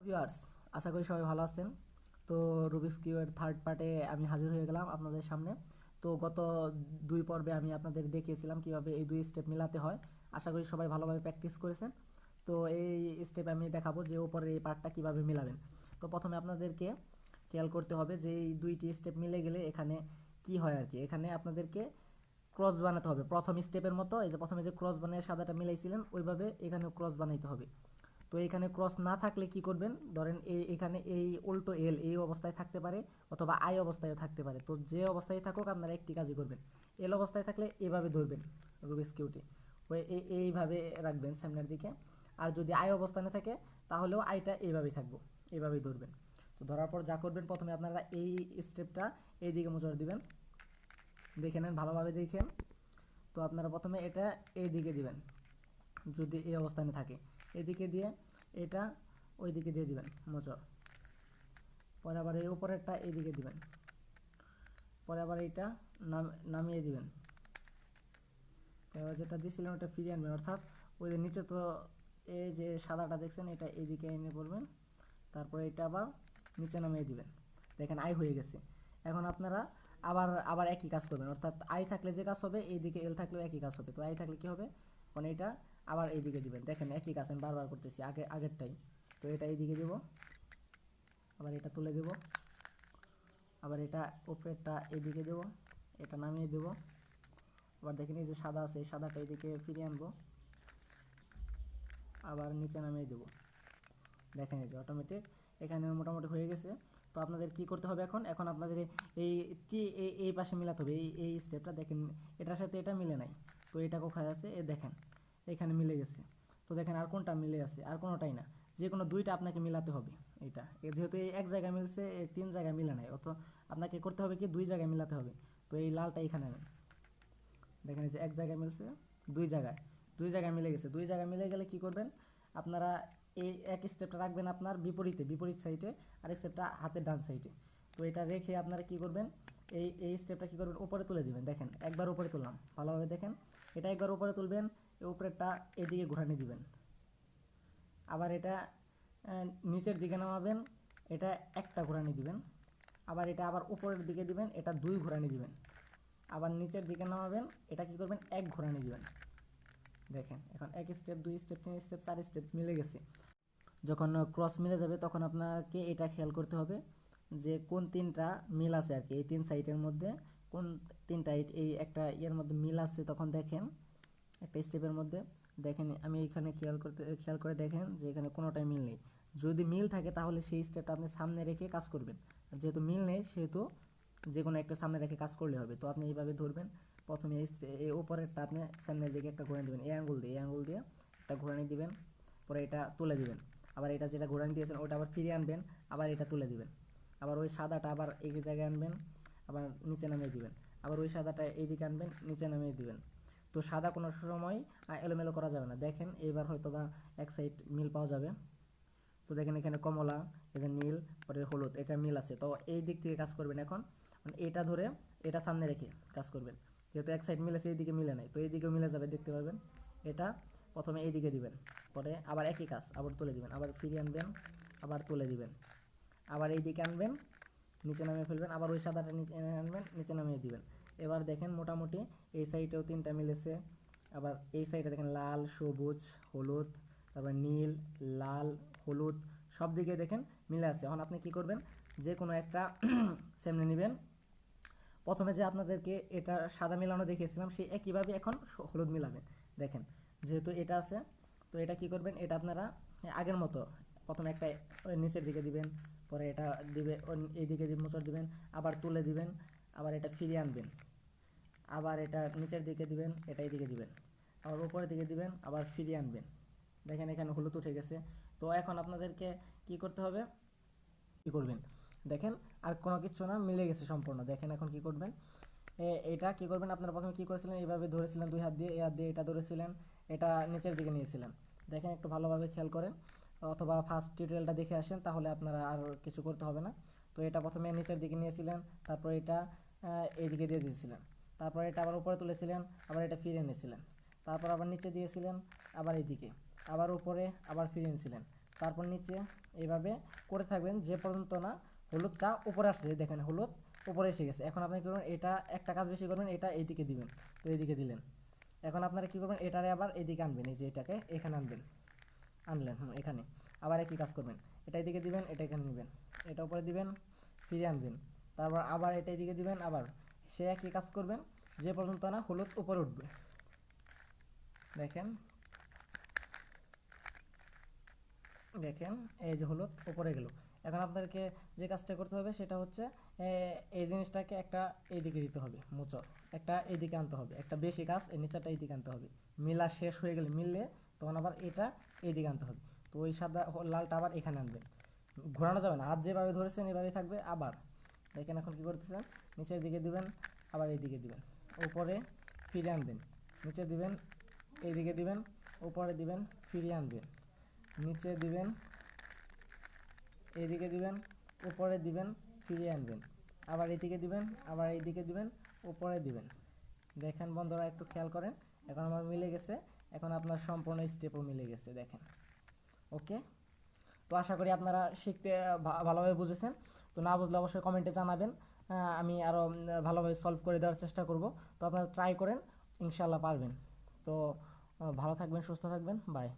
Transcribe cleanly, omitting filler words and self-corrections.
Viewers, আশা করি সবাই ভালো আছেন। তো রুবিক্স কিউবের থার্ড পার্টে আমি হাজির হয়ে গেলাম আপনাদের সামনে। তো গত দুই পর্বে আমি আপনাদের দেখিয়েছিলাম কিভাবে এই দুই স্টেপ মিলাতে হয়। আশা করি সবাই ভালোভাবে প্র্যাকটিস করেছেন। তো এই স্টেপে আমি দেখাবো যে উপরের এই পার্টটা কিভাবে মিলাবেন। তো প্রথমে আপনাদেরকে খেয়াল করতে হবে যে এই দুইটি স্টেপ মিলে গেলে এখানে কি হয় আর কি। এখানে আপনাদেরকে ক্রস বানাতে হবে প্রথম স্টেপের মতো। এই যে প্রথমে যে ক্রস বানিয়ে সাদাটা মিলাইছিলেন ওইভাবে এখানেও ক্রস বানাইতে হবে। তো এখানে ক্রস না থাকলে কি করবেন, ধরেন এখানে এই উল্টো এল এই অবস্থায় থাকতে পারে অথবা আই অবস্থায়ও থাকতে পারে। তো যে অবস্থায় থাকুক আপনারা একটি কাজই করবেন, এল অবস্থায় থাকলে এভাবে ধরবেন রুবিক্স কিউটি, ওই এইভাবে রাখবেন সামনের দিকে। আর যদি আই অবস্থানে থাকে তাহলেও আইটা এইভাবেই থাকবো, এইভাবেই ধরবেন। তো ধরার পর যা করবেন, প্রথমে আপনারা এই স্টেপটা এইদিকে মোচড় দিবেন। দেখে নেন, ভালোভাবে দেখেন। তো আপনারা প্রথমে এটা এইদিকে দিবেন যদি এই অবস্থানে থাকে, এদিকে দিয়ে এটা ওই দিকে দিয়ে দিবেন মোচড়। পরে আবার এই উপরেরটা এইদিকে দিবেন, পরে আবার এইটা নামিয়ে দিবেন। এবার যেটা দিয়েছিলেন ওটা ফিরিয়ে আনবেন, অর্থাৎ ওই যে নিচে তো এই যে সাদাটা দেখছেন এটা এইদিকে এনে পড়বেন, তারপরে এটা আবার নিচে নামিয়ে দিবেন। দেখেন আই হয়ে গেছে। এখন আপনারা আবার আবার একই কাজ করবেন, অর্থাৎ আই থাকলে যে কাজ হবে এইদিকে এল থাকলেও একই কাজ হবে। তো আই থাকলে কি হবে, মানে এটা আবার এইদিকে দিবেন। দেখেন একই কাজ আমি বারবার করতেছি আগেরটাই। তো এটা এইদিকে দেব, আবার এটা তুলে দেব, আবার এটা উপরেরটা এইদিকে দেব, এটা নামিয়ে দেব। আবার দেখেন এই যে সাদা আছে এই সাদাটা এইদিকে ফিরিয়ে আনবো, আবার নিচে নামিয়ে দেব। দেখেন এই যে অটোমেটিক এখানে মোটামুটি হয়ে গেছে। তো আপনাদের কি করতে হবে এখন, এখন আপনাদের এই এই পাশে মিলাতে হবে। এই স্টেপটা দেখেন এটার সাথে এটা মিলে নাই, তো এটা কোথায় আছে এ দেখেন এখানে মিলে গেছে। তো দেখেন আর কোনটা মিলে আছে, আর কোনোটাই না, যে কোনো দুইটা আপনাকে মিলাতে হবে। এইটা যেহেতু এই এক জায়গায় মিলছে, এই তিন জায়গায় মিলে নাই, অত আপনাকে করতে হবে কি দুই জায়গায় মিলাতে হবে। তো এই লালটা এখানে নেন, দেখেন এই যে এক জায়গায় মিলছে, দুই জায়গায় দুই জায়গায় মিলে গেছে। দুই জায়গায় মিলে গেলে কি করবেন আপনারা, এই এক স্টেপটা রাখবেন আপনার বিপরীত সাইডে, আর স্টেপটা হাতের ডান সাইডে। তো এটা রেখে আপনারা কি করবেন, এই স্টেপটা কি করবেন উপরে তুলে দিবেন। দেখেন একবার উপরে তুললাম, ভালোভাবে দেখেন, এটা একবার উপরে তুলবেন, এই উপরেরটা এদিকে ঘোরানি দিবেন। আবার এটা নিচের দিকে নামাবেন, এটা একটা ঘোরানি দিবেন। আবার এটা আবার উপরের দিকে দিবেন, এটা দুই ঘোরানি দিবেন। আবার নিচের দিকে নামাবেন, এটা কি করবেন এক ঘোরানি দিবেন। দেখেন এখন এক স্টেপ, দুই স্টেপ, তিন স্টেপ, চার স্টেপ মিলে গেছে। যখন ক্রস মিলে যাবে তখন আপনাকে এটা খেয়াল করতে হবে যে কোন তিনটা মিল আছে আর কি, এই তিন সাইডের মধ্যে কোন তিনটা এই একটা ইয়ের মধ্যে মিল আছে। তখন দেখেন একটা স্টেপের মধ্যে দেখেন, আমি এখানে খেয়াল করে দেখেন যে এখানে কোনোটাই মিল নেই। যদি মিল থাকে তাহলে সেই স্টেপটা আপনি সামনে রেখে কাজ করবেন, আর যেহেতু মিল নেই সেহেতু যে কোনো একটা সামনে রেখে কাজ করলে হবে। তো আপনি এইভাবে ধরবেন, প্রথমে এই উপরেরটা আপনি সামনের দিকে একটা ঘোরানি দেবেন, এই আঙ্গুল দিয়ে একটা ঘোরানি দিবেন, পরে এটা তুলে দিবেন। আবার এটা যেটা ঘোরানি দিয়েছেন ওটা আবার ফিরিয়ে আনবেন, আবার এটা তুলে দিবেন। আবার ওই সাদাটা আবার এই জায়গায় আনবেন, আবার নিচে নামিয়ে দিবেন। আবার ওই সাদাটা এইদিকে আনবেন, নিচে নামিয়ে দিবেন। তো সাদা কোনো সময় এলোমেলো করা যাবে না। দেখেন এইবার হয়তো বা এক সাইড মিল পাওয়া যাবে। তো দেখেন এখানে কমলা, এখানে নীল, পরে হলুদ, এটা মিল আছে। তো এই দিক থেকে কাজ করবেন এখন, মানে এটা ধরে এটা সামনে রেখে কাজ করবেন। যেহেতু এক সাইড মিলেছে এইদিকে মিলে নাই, তো এইদিকেও মিলে যাবে, দেখতে পাবেন। এটা প্রথমে এইদিকে দিবেন, পরে আবার একই কাজ, আবার তুলে দিবেন, আবার ফিরিয়ে আনবেন, আবার তুলে দিবেন, আবার এইদিকে আনবেন, নিচে নামিয়ে ফেলবেন, আবার ওই সাদাটা নিচে আনবেন, নিচে নামিয়ে দিবেন। এবার দেখেন মোটামুটি এই সাইডেও তিনটা মিলেছে। আবার এই সাইডে দেখেন লাল, সবুজ, হলুদ, তারপর নীল, লাল, হলুদ, সব দিকে দেখেন মিলে আছে। এখন আপনি কি করবেন, যে কোনো একটা সামনে নেবেন। প্রথমে যে আপনাদেরকে এটা সাদা মিলানো দেখিয়েছিলাম সেই একইভাবে এখন হলুদ মিলাবেন। দেখেন যেহেতু এটা আছে, তো এটা কি করবেন, এটা আপনারা আগের মতো প্রথমে একটা নিচের দিকে দিবেন, পরে এটা দিবে এইদিকে মোচড় দিবেন, আবার তুলে দিবেন, আবার এটা ফিরিয়ে আনবেন, আবার এটা নিচের দিকে দিবেন, এটা এইদিকে দিবেন, আবার উপরের দিকে দিবেন, আবার ফিরিয়ে আনবেন। দেখেন এখানে হলুদ উঠে গেছে। তো এখন আপনাদেরকে কি করতে হবে, কি করবেন দেখেন, আর কোনো কিছু না, মিলে গেছে সম্পূর্ণ। দেখেন এখন কি করবেন, এটা কি করবেন, আপনারা প্রথমে কি করেছিলেন, এইভাবে ধরেছিলেন দুই হাত দিয়ে, এই হাত দিয়ে এটা ধরেছিলেন, এটা নিচের দিকে নিয়েছিলেন। দেখেন একটু ভালোভাবে খেয়াল করেন, অথবা ফার্স্ট টিউটোরিয়ালটা দেখে আসেন, তাহলে আপনারা আর কিছু করতে হবে না। তো এটা প্রথমে নিচের দিকে নিয়েছিলেন, তারপর এটা এইদিকে দিয়ে দিয়েছিলেন, তারপর এটা আবার উপরে তুলেছিলেন, আবার এটা ফিরে এনেছিলেন, তারপর আবার নিচে দিয়েছিলেন, আবার এইদিকে, আবার উপরে, আবার ফিরে এনেছিলেন। তারপর নিচে এইভাবে করে থাকবেন যে পর্যন্ত না হলুদটা উপরে আসছে। দেখেন হলুদ উপরে এসে গেছে। এখন আপনি কী করবেন, এটা একটা কাজ বেশি করবেন, এটা এইদিকে দিবেন। তো এইদিকে দিলেন। এখন আপনারা কী করবেন, এটারে আবার এইদিকে আনবেন, এই যে এটাকে এখানে আনবেন, আনলেন এখানে। আবার একই কাজ করবেন, এটা এইদিকে দিবেন, এটা এখানে নেবেন, এটা উপরে দিবেন, ফিরে আনবেন। তারপর আবার এটা এইদিকে দিবেন, আবার সে একই কাজ করবেন যে পর্যন্ত না হলুদ উপরে উঠবে। দেখেন দেখেন এই যে হলুদ উপরে গেল। এখন আপনাদেরকে যে কাজটা করতে হবে সেটা হচ্ছে এই জিনিসটাকে একটা এইদিকে দিতে হবে, মোচর একটা এইদিকে আনতে হবে, একটা বেশি কাজ এই নিচেরটা এইদিকে আনতে হবে। মিলা শেষ হয়ে গেলে, মিললে তখন আবার এটা এইদিকে আনতে হবে। তো ওই সাদা লালটা আবার এখানে আনবেন, ঘোরানো যাবে না, আর যেভাবে ধরেছেন এভাবেই থাকবে। আবার দেখেন এখন কী করতেছেন, নিচের দিকে দিবেন, আবার এইদিকে দিবেন, উপরে ফিরে আনবেন, নিচে দিবেন, এইদিকে দিবেন, উপরে দিবেন, ফিরিয়ে আনবেন, নিচে দিবেন, এইদিকে দিবেন, উপরে দিবেন, ফিরিয়ে আনবেন, আবার এইদিকে দিবেন, আবার এইদিকে দিবেন, উপরে দিবেন। দেখেন বন্ধুরা একটু খেয়াল করেন, এখন আমার মিলে গেছে। এখন আপনার সম্পূর্ণ স্টেপও মিলে গেছে, দেখেন। ওকে, তো আশা করি আপনারা শিখতে ভালোভাবে বুঝেছেন। তো না বুঝলে অবশ্যই কমেন্টে জানাবেন, আমি আরও ভালোভাবে সলভ করে দেওয়ার চেষ্টা করব। তো আপনারা ট্রাই করেন, ইনশাল্লাহ পারবেন। তো ভালো থাকবেন, সুস্থ থাকবেন, বাই।